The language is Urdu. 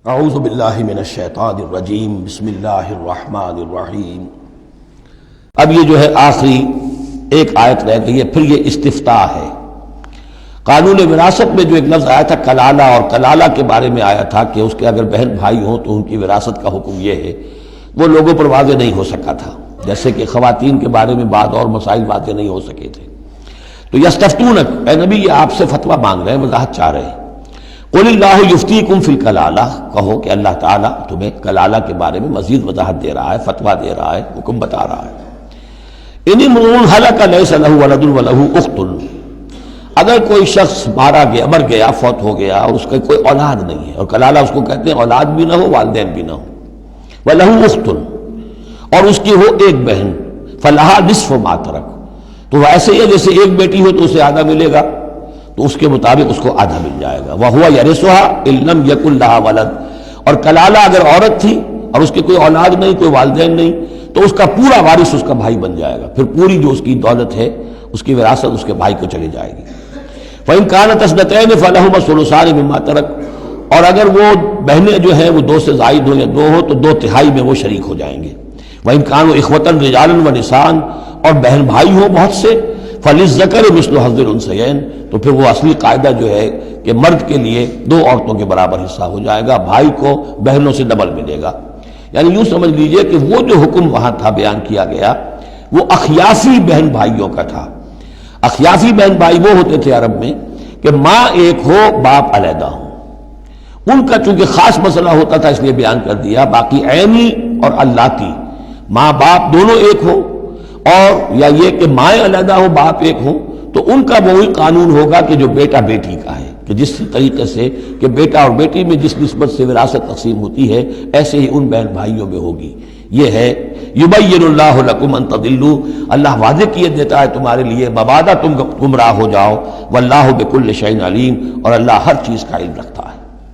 اعوذ باللہ من الشیطان الرجیم بسم اللہ الرحمن الرحیم۔ اب یہ جو ہے آخری ایک آیت رہ گئی ہے، پھر یہ استفتاء ہے۔ قانون وراثت میں جو ایک لفظ آیا تھا کلالہ، اور کلالہ کے بارے میں آیا تھا کہ اس کے اگر بہن بھائی ہوں تو ان کی وراثت کا حکم یہ ہے، وہ لوگوں پر واضح نہیں ہو سکا تھا، جیسے کہ خواتین کے بارے میں بعض اور مسائل واضح نہیں ہو سکے تھے۔ تو یستفتونک، اے نبی یہ آپ سے فتویٰ مانگ رہے ہیں، وضاحت چاہ رہے ہیں۔ قل اللہ یفتیکم فی الکلالہ، کہو کہ اللہ تعالیٰ تمہیں کلالہ کے بارے میں مزید وضاحت دے رہا ہے، فتویٰ دے رہا ہے، حکم بتا رہا ہے۔ ان امرؤ ہلک لیس لہ ولد ولہ اخت، اگر کوئی شخص مر گیا، فوت ہو گیا اور اس کا کوئی اولاد نہیں ہے، اور کلالہ اس کو کہتے ہیں اولاد بھی نہ ہو، والدین بھی نہ ہو، ولہ اخت، اور اس کی ہو ایک بہن، فلہا نصف ما ترک، تو ایسے ہی ہے جیسے ایک بیٹی ہو تو اسے آدھا ملے گا، تو اس کے مطابق اس کو آدھا مل جائے گا۔ وَهُوَ يَرِثُهَا إِن لَّمْ يَكُن لَّهَا وَلَدٌ، اور کلالہ اگر عورت تھی اور اس کے کوئی اولاد نہیں، کوئی والدین نہیں، تو اس کا پورا وارث اس کا بھائی بن جائے گا، پھر پوری جو اس کی دولت ہے، اس کی وراثت اس کے بھائی کو چلی جائے گی۔ وَإِن كَانَتْ اثْنَتَيْنِ فَلَهُمَا الثُّلُثَانِ مِمَّا تَرَكَ، اور اگر وہ بہنیں جو ہیں وہ دو سے زائد ہوں یا دو ہو تو 2/3 میں وہ شریک ہو جائیں گے۔ وَإِن كَانُوا إِخْوَةً رِجَالًا وَنِسَاءً، اور بہن بھائی ہوں بہت سے، فَلِلذَّكَرِ مِثْلُ حَظِّ الْأُنثَيَيْنِ، تو پھر وہ اصلی قاعدہ جو ہے کہ مرد کے لیے 2 عورتوں کے برابر حصہ ہو جائے گا، بھائی کو بہنوں سے ڈبل ملے گا۔ یعنی یوں سمجھ لیجئے کہ وہ جو حکم وہاں تھا بیان کیا گیا وہ اخیافی بہن بھائیوں کا تھا۔ اخیافی بہن بھائی وہ ہوتے تھے عرب میں کہ ماں ایک ہو باپ علیحدہ ہو، ان کا چونکہ خاص مسئلہ ہوتا تھا اس لیے بیان کر دیا۔ باقی عینی اور اللاتی، ماں باپ دونوں ایک ہو، اور یا یہ کہ مائیں علیحدہ ہو باپ ایک ہو، تو ان کا وہی قانون ہوگا کہ جو بیٹا بیٹی کا ہے، کہ جس طریقے سے کہ بیٹا اور بیٹی میں جس نسبت سے وراثت تقسیم ہوتی ہے ایسے ہی ان بہن بھائیوں میں ہوگی۔ یہ ہے یبین اللہ لکم ان تضلوا، اللہ واضح کیے دیتا ہے تمہارے لیے مبادا تم گمراہ ہو جاؤ، واللہ بکل شیء علیم، اور اللہ ہر چیز کا علم رکھتا ہے۔